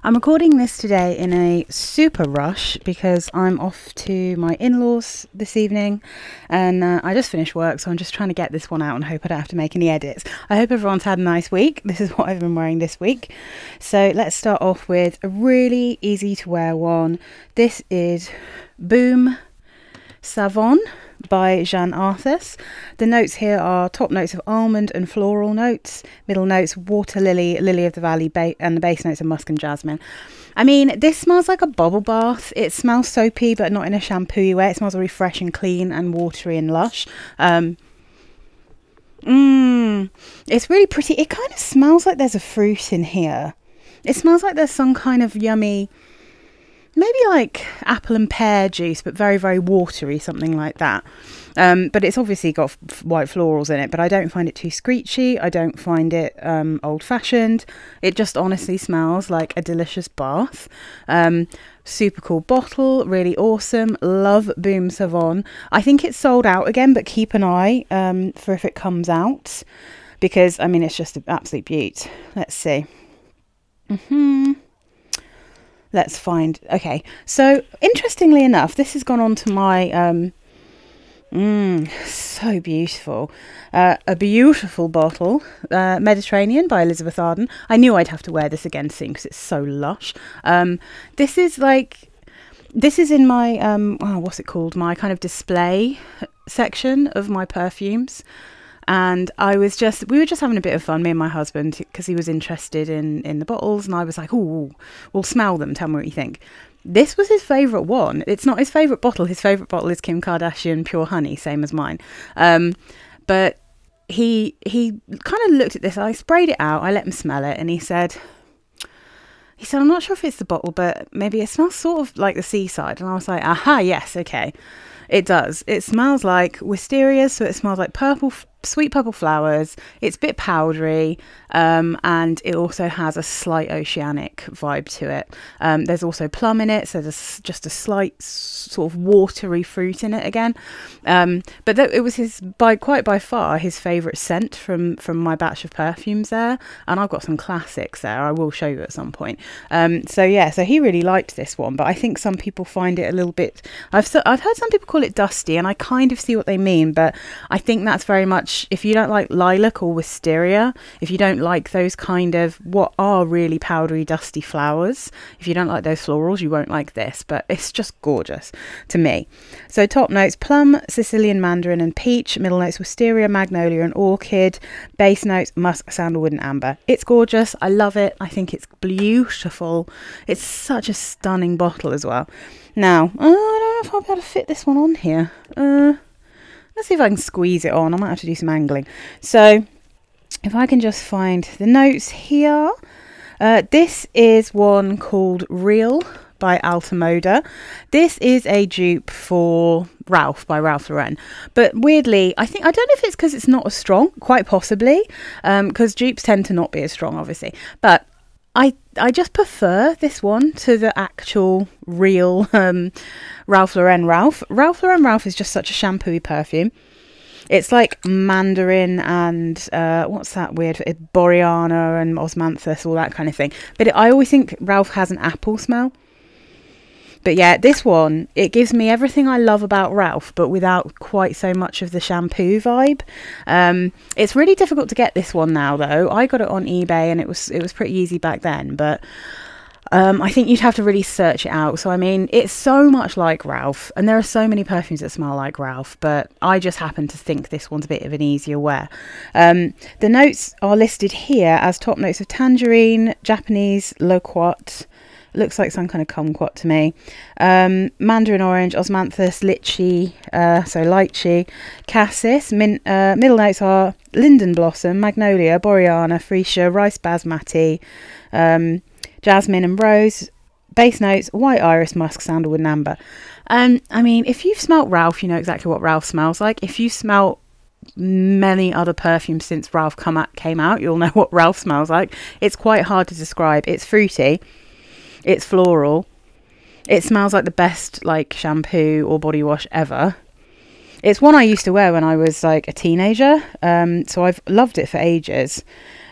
I'm recording this today in a super rush because I'm off to my in-laws this evening, and I just finished work, so I'm just trying to get this one out and hope I don't have to make any edits. I hope everyone's had a nice week. This is what I've been wearing this week. So let's start off with a really easy to wear one. This is Boum Savon by Jeanne Arthes. The notes here are top notes of almond and floral notes, middle notes water lily, lily of the valley, and the base notes are musk and jasmine. I mean, this smells like a bubble bath. It smells soapy, but not in a shampoo way. It smells really fresh and clean and watery and lush. It's really pretty. It kind of smells like there's a fruit in here. It smells like there's some kind of yummy, maybe like apple and pear juice, but very, very watery, something like that. But it's obviously got white florals in it, but I don't find it too screechy. I don't find it old-fashioned. It just honestly smells like a delicious bath. Super cool bottle, really awesome. Love Boum Savon. I think it's sold out again, but keep an eye for if it comes out, because, I mean, it's just an absolute beaut. Let's see. Let's find, okay, so interestingly enough, this has gone on to my, so beautiful, a beautiful bottle, Mediterranean by Elizabeth Arden. I knew I'd have to wear this again soon because it's so lush. This is in my, what's it called, my kind of display section of my perfumes. And we were just having a bit of fun, me and my husband, because he was interested in the bottles, and I was like, oh, we'll smell them, tell me what you think. This was his favourite one. It's not his favourite bottle. His favourite bottle is Kim Kardashian Pure Honey, same as mine. But he kind of looked at this. I sprayed it out. I let him smell it, and he said, I'm not sure if it's the bottle, but maybe it smells sort of like the seaside. And I was like, aha, yes, okay. It does. It smells like wisteria, so it smells like sweet purple flowers. It's a bit powdery, and it also has a slight oceanic vibe to it. There's also plum in it, so there's just a slight sort of watery fruit in it again. But it was quite by far his favourite scent from my batch of perfumes there, and I've got some classics there I will show you at some point. So he really liked this one, but I think some people find it a little bit, I've heard some people call it dusty, and I kind of see what they mean, but I think that's very much, if you don't like lilac or wisteria, if you don't like those kind of what are really powdery dusty flowers, if you don't like those florals, you won't like this, but it's just gorgeous to me. So top notes plum, Sicilian mandarin and peach, middle notes wisteria, magnolia and orchid, base notes musk, sandalwood and amber. It's gorgeous. I love it. I think it's beautiful. It's such a stunning bottle as well. Now, I don't know if I'll be able to fit this one on here. Let's see if I can squeeze it on. I might have to do some angling. So if I can just find the notes here. This is one called Real by Alta Moda. This is a dupe for Ralph by Ralph Lauren. But weirdly, I don't know if it's because it's not as strong, quite possibly, because dupes tend to not be as strong, obviously. But I just prefer this one to the actual real Ralph Lauren Ralph. Ralph Lauren Ralph is just such a shampooy perfume. It's like mandarin and what's that weird? Boreana and osmanthus, all that kind of thing. But I always think Ralph has an apple smell. But yeah, this one, it gives me everything I love about Ralph, but without quite so much of the shampoo vibe. It's really difficult to get this one now, though. I got it on eBay, and it was pretty easy back then. But I think you'd have to really search it out. So, I mean, it's so much like Ralph, and there are so many perfumes that smell like Ralph, but I just happen to think this one's a bit of an easier wear. The notes are listed here as top notes of tangerine, Japanese loquat, looks like some kind of kumquat to me, mandarin orange, osmanthus, lychee, so lychee, cassis, middle notes are linden blossom, magnolia, boreana, freesia, rice basmati, jasmine and rose, base notes white iris, musk, sandalwood and amber. I mean, if you've smelt Ralph, you know exactly what Ralph smells like. If you smelt many other perfumes since Ralph came out, you'll know what Ralph smells like. It's quite hard to describe. It's fruity, it's floral, it smells like the best like shampoo or body wash ever. It's one I used to wear when I was like a teenager, so I've loved it for ages.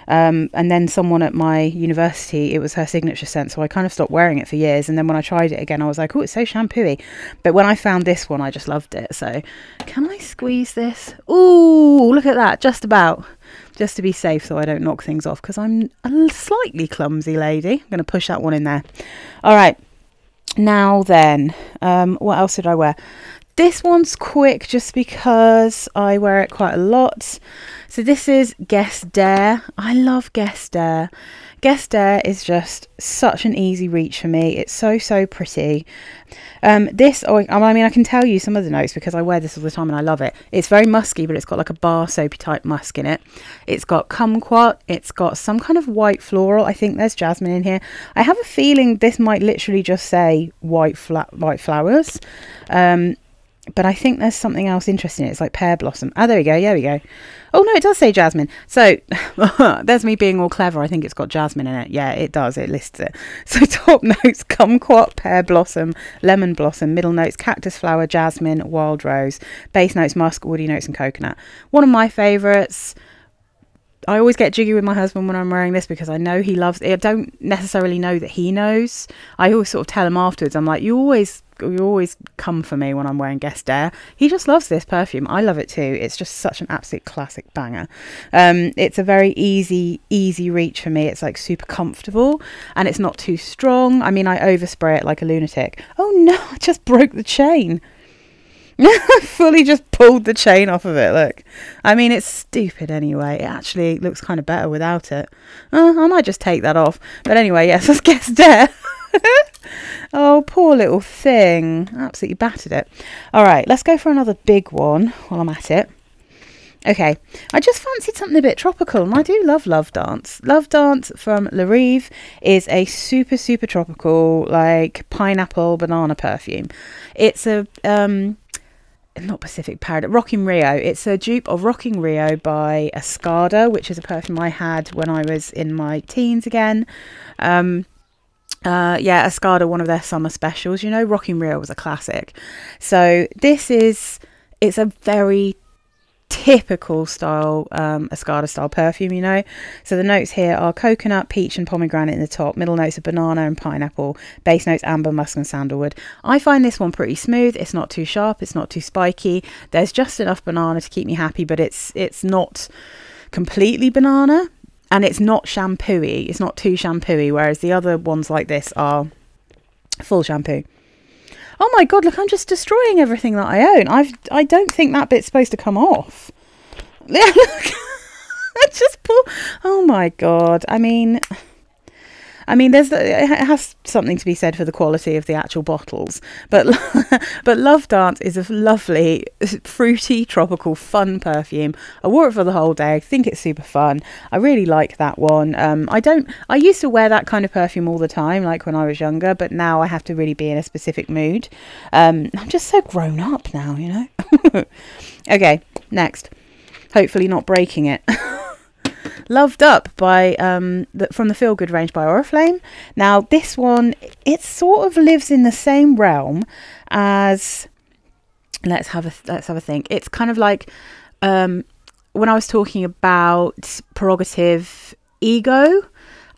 And then someone at my university, it was her signature scent, so I kind of stopped wearing it for years. And then when I tried it again, I was like, oh, it's so shampooey. But when I found this one, I just loved it. So can I squeeze this? Ooh, look at that, just about. Just to be safe so I don't knock things off, because I'm a slightly clumsy lady. I'm going to push that one in there. All right. Now then, what else did I wear? This one's quick just because I wear it quite a lot. So this is Gres Dare. I love Gres Dare. Gres Dare is just such an easy reach for me. It's so pretty. I mean, I can tell you some of the notes because I wear this all the time and I love it. It's very musky, but it's got like a bar soapy type musk in it. It's got kumquat. It's got some kind of white floral. I think there's jasmine in here. I have a feeling this might literally just say white flowers. But I think there's something else interesting. It's like pear blossom. Ah, there we go. Yeah, we go. Oh, no, it does say jasmine. So there's me being all clever. I think it's got jasmine in it. Yeah, it does. It lists it. So top notes, kumquat, pear blossom, lemon blossom. Middle notes, cactus flower, jasmine, wild rose. Base notes, musk, woody notes and coconut. One of my favourites. I always get jiggy with my husband when I'm wearing this because I know he loves it. I don't necessarily know that he knows. I always sort of tell him afterwards. I'm like, you always come for me when I'm wearing Gres Dare. He just loves this perfume. I love it too. It's just such an absolute classic banger. It's a very easy reach for me. It's like super comfortable and it's not too strong. I mean, I overspray it like a lunatic. Oh no, I just broke the chain. I fully just pulled the chain off of it, look. I mean, it's stupid anyway. It actually looks kind of better without it. I might just take that off. But anyway, yes, let's Gres Dare. Oh, poor little thing. Absolutely battered it. All right, let's go for another big one while I'm at it. Okay, I just fancied something a bit tropical, and I do love Love Dance. Love Dance from Rive is a super tropical, like pineapple banana perfume. It's a not Pacific Paradise, Rocking Rio. It's a dupe of Rocking Rio by Escada, which is a perfume I had when I was in my teens again. Yeah, Escada, one of their summer specials. You know, Rocking Rio was a classic. So it's a very typical style, Escada style perfume, you know. So the notes here are coconut, peach and pomegranate in the top. Middle notes are banana and pineapple. Base notes amber, musk and sandalwood. I find this one pretty smooth. It's not too sharp. It's not too spiky. There's just enough banana to keep me happy, but it's not completely banana. And it's not shampooey. It's not too shampooey, whereas the other ones like this are full shampoo. Oh my god, look, I'm just destroying everything that I own. I don't think that bit's supposed to come off. Yeah, look. I just pull. Oh my god. I mean, it has something to be said for the quality of the actual bottles, but Love Dance is a lovely, fruity, tropical, fun perfume. I wore it for the whole day. I think it's super fun. I really like that one. I used to wear that kind of perfume all the time, like when I was younger, but now I have to really be in a specific mood. I'm just so grown up now, you know. Okay, next. Hopefully not breaking it. Loved Up by from the Feel Good range by Oriflame. Now this one, it sort of lives in the same realm as let's have a think. It's kind of like when I was talking about Prerogative Ego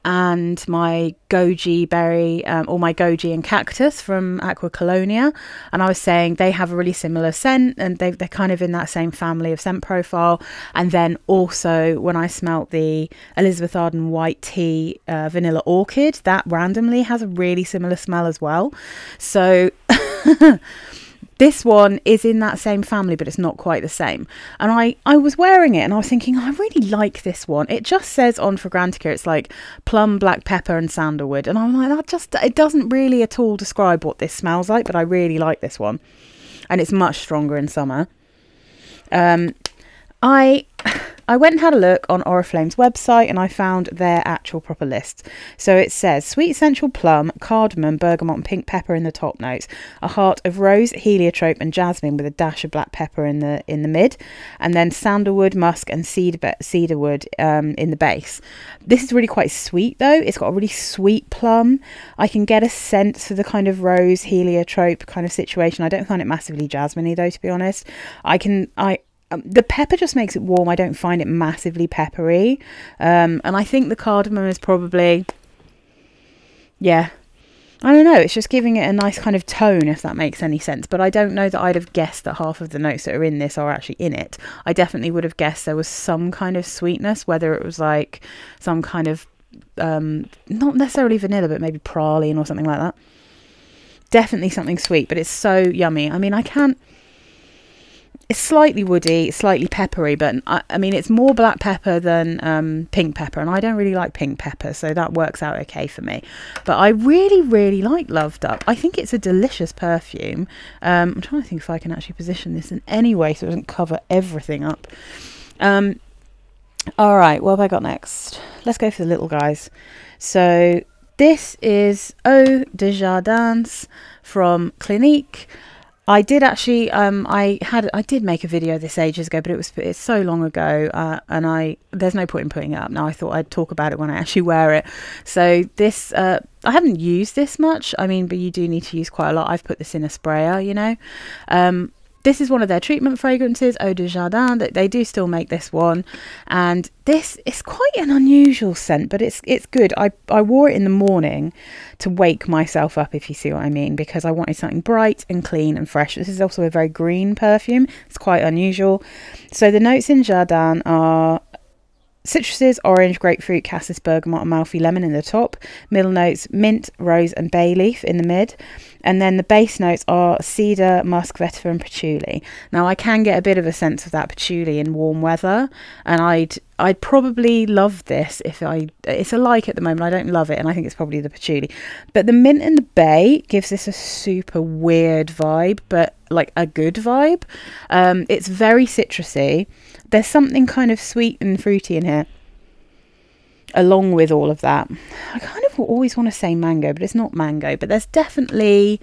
and my goji berry or my goji and cactus from Aqua Colonia, and I was saying they have a really similar scent and they're kind of in that same family of scent profile. And then also when I smelt the Elizabeth Arden White Tea Vanilla Orchid, that randomly has a really similar smell as well. So this one is in that same family, but it's not quite the same. And I was wearing it and I was thinking, oh, I really like this one. It just says on Fragrantica, it's like plum, black pepper and sandalwood. And I'm like, it doesn't really at all describe what this smells like, but I really like this one. And it's much stronger in summer. I went and had a look on Oriflame's website and I found their actual proper list. So it says sweet essential plum, cardamom, bergamot and pink pepper in the top notes, a heart of rose, heliotrope and jasmine with a dash of black pepper in the mid, and then sandalwood, musk and cedarwood in the base. This is really quite sweet though. It's got a really sweet plum. I can get a sense for the kind of rose, heliotrope kind of situation. I don't find it massively jasmine-y though, to be honest. the pepper just makes it warm. I don't find it massively peppery. And I think the cardamom is probably, yeah, I don't know, it's just giving it a nice kind of tone, if that makes any sense. But I don't know that I'd have guessed that half of the notes that are in this are actually in it. I definitely would have guessed there was some kind of sweetness, whether it was like some kind of, not necessarily vanilla, but maybe praline or something like that. Definitely something sweet, but it's so yummy. I mean, it's slightly woody, slightly peppery, but I mean, it's more black pepper than pink pepper, and I don't really like pink pepper, so that works out okay for me. But I really, really like Loved Up. I think it's a delicious perfume. I'm trying to think if I can actually position this in any way so it doesn't cover everything up. All right, what have I got next? Let's go for the little guys. So this is Eau de Jardins from Clinique. I did actually, I did make a video this ages ago, but it's so long ago, and there's no point in putting it up now. I thought I'd talk about it when I actually wear it. So this, I haven't used this much. I mean, but you do need to use quite a lot. I've put this in a sprayer, you know. This is one of their treatment fragrances, Eau de Jardin. They do still make this one, and this is quite an unusual scent, but it's good. I wore it in the morning to wake myself up, if you see what I mean, because I wanted something bright and clean and fresh. This is also a very green perfume. It's quite unusual. So the notes in Jardin are citruses, orange, grapefruit, cassis, bergamot, Amalfi lemon in the top. Middle notes, mint, rose and bay leaf in the mid. And then the base notes are cedar, musk, vetiver and patchouli. Now I can get a bit of a sense of that patchouli in warm weather, and I'd probably love this if it's a like at the moment. I don't love it, and I think it's probably the patchouli. But the mint and the bay gives this a super weird vibe, but like a good vibe. It's very citrusy. There's something kind of sweet and fruity in here, along with all of that. I kind of always want to say mango, but it's not mango. But there's definitely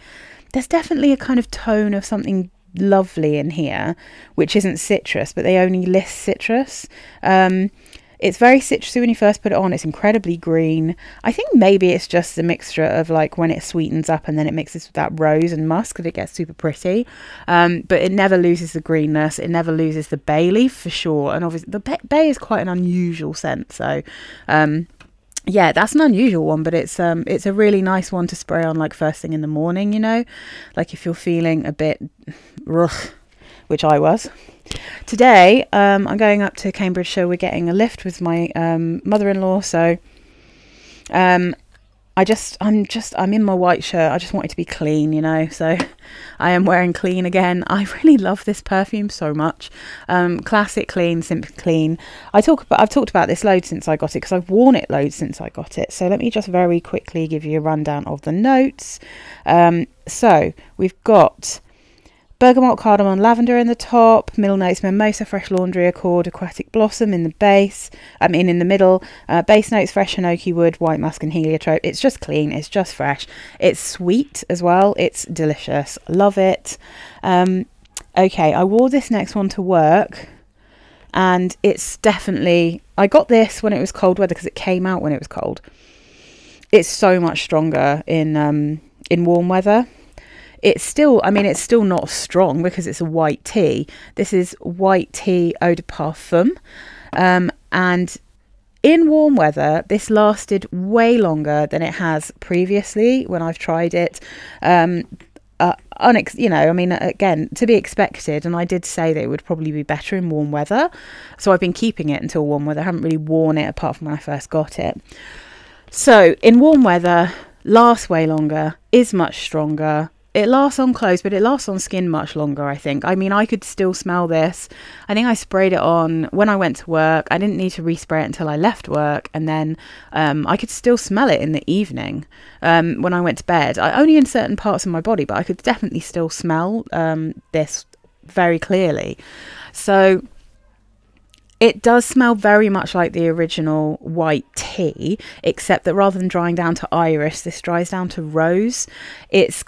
a kind of tone of something lovely in here, which isn't citrus, but they only list citrus. It's very citrusy when you first put it on. It's incredibly green. I think maybe it's just the mixture of like when it sweetens up and then it mixes with that rose and musk that it gets super pretty. But it never loses the greenness. It never loses the bay leaf for sure. And obviously the bay is quite an unusual scent. So yeah, that's an unusual one, but it's a really nice one to spray on like first thing in the morning, you know, like if you're feeling a bit rough, which I was. Today, I'm going up to Cambridgeshire. We're getting a lift with my mother-in-law, so I'm in my white shirt. I just want it to be clean, you know, so I am wearing clean again. I really love this perfume so much. Classic clean, simply clean. I've talked about this loads since I got it, because I've worn it loads since I got it. So let me just very quickly give you a rundown of the notes. So we've got bergamot, cardamom, lavender in the top. Middle notes, mimosa, fresh laundry, accord, aquatic blossom in the base. In the middle. Base notes, fresh hinoki wood, white musk and heliotrope. It's just clean. It's just fresh. It's sweet as well. It's delicious. Love it. Okay, I wore this next one to work, and it's definitely... I got this when it was cold weather because it came out when it was cold. It's so much stronger in warm weather. It's still not strong because it's a white tea. This is white tea eau de parfum. And in warm weather, this lasted way longer than it has previously when I've tried it. Again, to be expected. And I did say that it would probably be better in warm weather. So I've been keeping it until warm weather. I haven't really worn it apart from when I first got it. So in warm weather, lasts way longer, is much stronger. It lasts on clothes, but it lasts on skin much longer, I think. I mean, I could still smell this. I think I sprayed it on when I went to work. I didn't need to respray it until I left work. And then I could still smell it in the evening when I went to bed. Only in certain parts of my body, but I could definitely still smell this very clearly. So it does smell very much like the original white tea, except that rather than drying down to iris, this dries down to rose. It's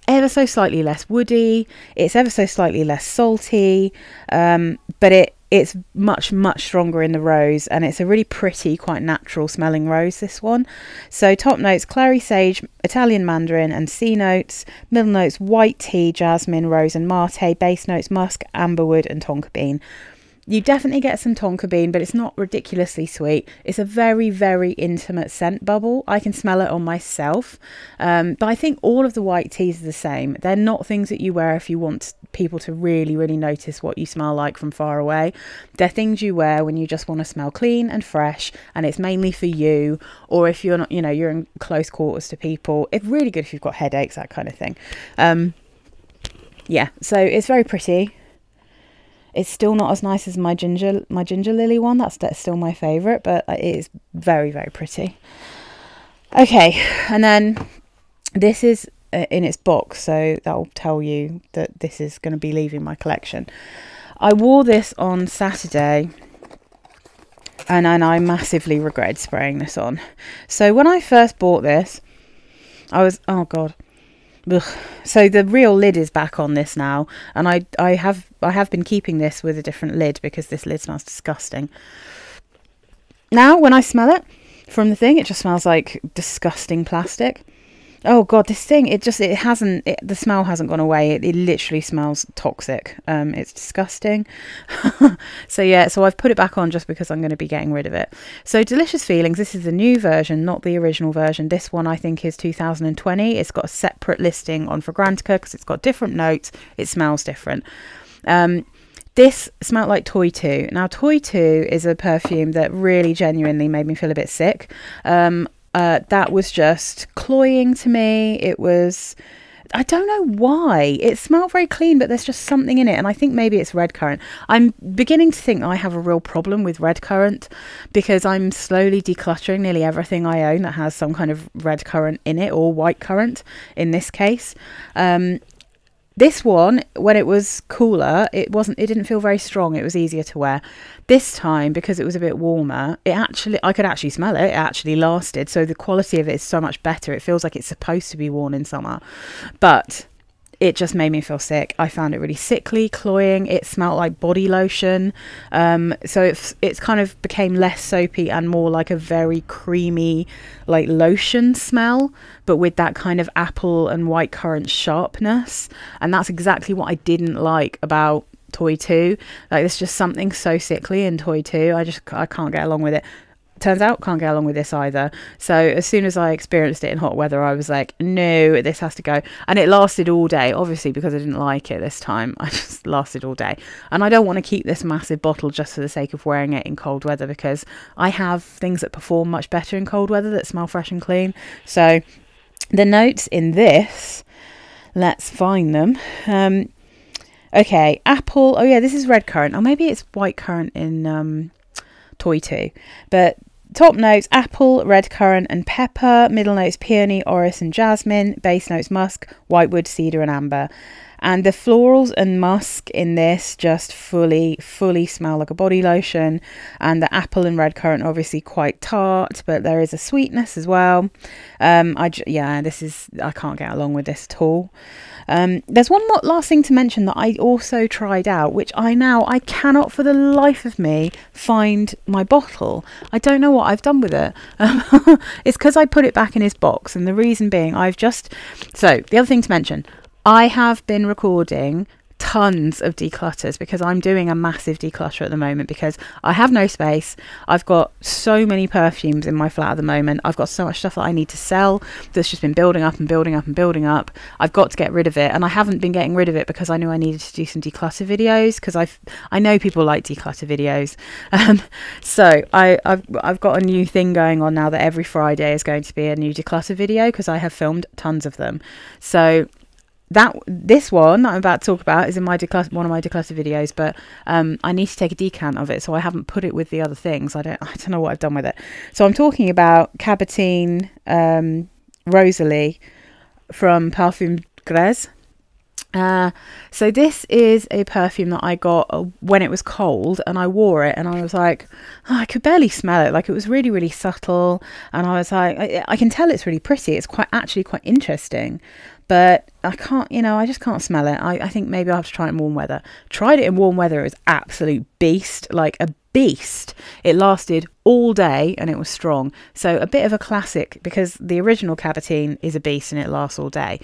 ever so slightly less woody. It's ever so slightly less salty. But it's much, much stronger in the rose, and it's a really pretty, quite natural smelling rose, this one. So top notes, clary sage, Italian mandarin and sea notes. Middle notes, white tea, jasmine, rose and mate. Base notes, musk, amberwood and tonka bean. You definitely get some tonka bean, but it's not ridiculously sweet. It's a very, very intimate scent bubble. I can smell it on myself. But I think all of the white teas are the same. They're not things that you wear if you want people to really, really notice what you smell like from far away. They're things you wear when you just want to smell clean and fresh, and it's mainly for you, or if you're not, you know, you're in close quarters to people. It's really good if you've got headaches, that kind of thing. Yeah, so it's very pretty. It's still not as nice as my ginger lily one. That's still my favourite, but it is very, very pretty. Okay, and then this is in its box, so that will tell you that this is going to be leaving my collection. I wore this on Saturday, and I massively regret spraying this on. So when I first bought this, I was, oh god. Ugh. So the real lid is back on this now, and I have been keeping this with a different lid because this lid smells disgusting. Now when I smell it from the thing, it just smells like disgusting plastic. Oh god, this thing, the smell hasn't gone away. It literally smells toxic. It's disgusting. So yeah, so I've put it back on just because I'm going to be getting rid of it. So Delicious Feelings, this is the new version, not the original version. This one I think is 2020. It's got a separate listing on Fragrantica because it's got different notes. It smells different. This smelled like Toy 2. Now Toy 2 is a perfume that really genuinely made me feel a bit sick. That was just cloying to me. It was, I don't know why. It smelled very clean, but there's just something in it. And I think maybe it's red currant. I'm beginning to think I have a real problem with red currant because I'm slowly decluttering nearly everything I own that has some kind of red currant in it, or white currant in this case. This one, when it was cooler, it didn't feel very strong. It was easier to wear. This time, because it was a bit warmer, I could actually smell it. It actually lasted. So the quality of it is so much better. It feels like it's supposed to be worn in summer. But it just made me feel sick. I found it really sickly, cloying. It smelled like body lotion. So it's kind of became less soapy and more like a very creamy, like lotion smell, but with that kind of apple and white currant sharpness. And that's exactly what I didn't like about Toy 2. Like, there's just something so sickly in Toy 2. I can't get along with it. Turns out can't get along with this either. So as soon as I experienced it in hot weather, I was like, no, this has to go. And it lasted all day, obviously, because I didn't like it this time. I just lasted all day. And I don't want to keep this massive bottle just for the sake of wearing it in cold weather, because I have things that perform much better in cold weather that smell fresh and clean. So the notes in this, let's find them. Okay, apple. Oh yeah, this is red currant. Or maybe it's white currant in Toy 2. But top notes, apple, red currant and pepper. Middle notes, peony, orris and jasmine. Base notes, musk, whitewood, cedar and amber. And the florals and musk in this just fully smell like a body lotion. And the apple and red currant are obviously quite tart, but there is a sweetness as well. I can't get along with this at all. There's one more last thing to mention that I also tried out, which I cannot for the life of me find my bottle. I don't know what I've done with it. It's because I put it back in his box, and the reason being so the other thing to mention, I have been recording tons of declutters because I'm doing a massive declutter at the moment because I have no space. I've got so many perfumes in my flat at the moment. I've got so much stuff that I need to sell that's just been building up and building up and building up. I've got to get rid of it, and I haven't been getting rid of it because I knew I needed to do some declutter videos, because I know people like declutter videos. So I've got a new thing going on now that every Friday is going to be a new declutter video because I have filmed tons of them. So this one I'm about to talk about is in one of my declutter videos, but I need to take a decant of it, so I haven't put it with the other things. I don't know what I've done with it. So I'm talking about Cabotine Rosalie from Parfums Gres. So this is a perfume that I got when it was cold, and I wore it and I was like, oh, I could barely smell it. Like, it was really, really subtle, and I was like, I can tell it's really pretty. It's actually quite interesting, but I can't, I just can't smell it. I think maybe I'll have to try it in warm weather. Tried it in warm weather. It was absolute beast, like a beast. It lasted all day and it was strong. So a bit of a classic, because the original Cabotine is a beast and it lasts all day.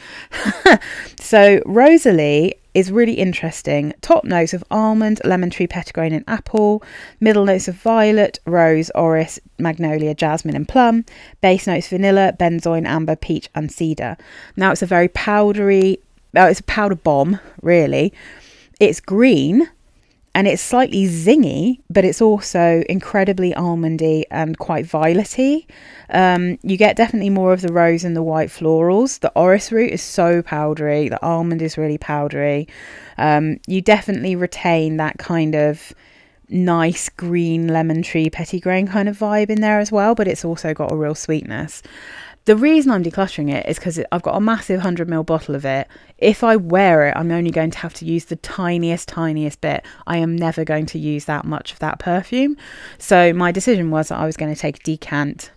So Rosalie is really interesting. Top notes of almond, lemon tree, petitgrain and apple. Middle notes of violet, rose, orris, magnolia, jasmine and plum. Base notes vanilla, benzoin, amber, peach and cedar. Now it's a very powdery, it's a powder bomb, really. It's green and it's slightly zingy, but it's also incredibly almondy and quite violety. You get definitely more of the rose and the white florals. The orris root is so powdery. The almond is really powdery. You definitely retain that kind of nice green lemon tree petitgrain kind of vibe in there as well, but it's also got a real sweetness. The reason I'm decluttering it is because I've got a massive 100ml bottle of it. If I wear it, I'm only going to have to use the tiniest bit. I am never going to use that much of that perfume. So my decision was that I was going to take a decant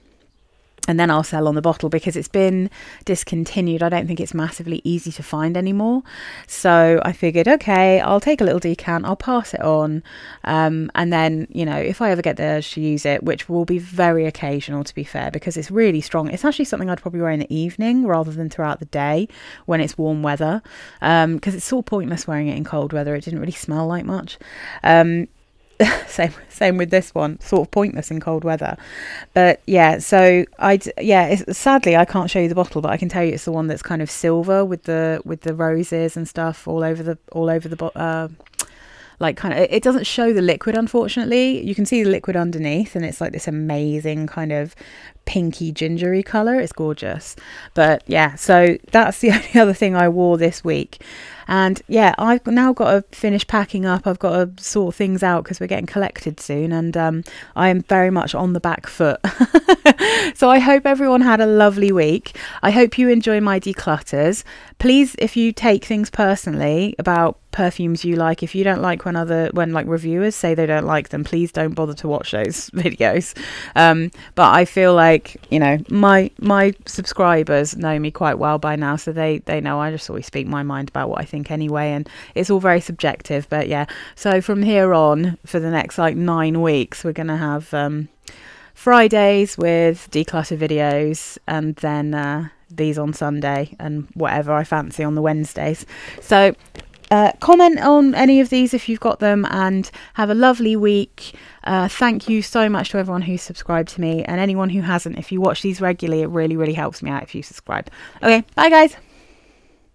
and then I'll sell on the bottle, because it's been discontinued. I don't think it's massively easy to find anymore. So I figured, okay, I'll take a little decant, I'll pass it on. And then, if I ever get the urge to use it, which will be very occasional, to be fair, because it's really strong. It's actually something I'd probably wear in the evening rather than throughout the day when it's warm weather. Because it's sort of pointless wearing it in cold weather. It didn't really smell like much. Same with this one, sort of pointless in cold weather. But yeah, so sadly I can't show you the bottle, but I can tell you it's the one that's kind of silver with the roses and stuff all over the like, kind of, it doesn't show the liquid, unfortunately. You can see the liquid underneath, and it's like this amazing kind of pinky gingery color. It's gorgeous. But yeah, so that's the only other thing I wore this week. And yeah, I've now got to finish packing up. I've got to sort things out because we're getting collected soon, and I am very much on the back foot. So I hope everyone had a lovely week. I hope you enjoy my declutters. Please, if you take things personally about perfumes you like, if you don't like when like reviewers say they don't like them, please don't bother to watch those videos. But I feel like, my subscribers know me quite well by now, so they know I just always speak my mind about what I think anyway, and it's all very subjective. But yeah, so from here on, for the next like 9 weeks, we're gonna have Fridays with declutter videos, and then these on Sunday, and whatever I fancy on the Wednesdays. So comment on any of these if you've got them, and have a lovely week. Thank you so much to everyone who's subscribed to me, and anyone who hasn't, if you watch these regularly, it really, really helps me out if you subscribe. Okay, bye guys.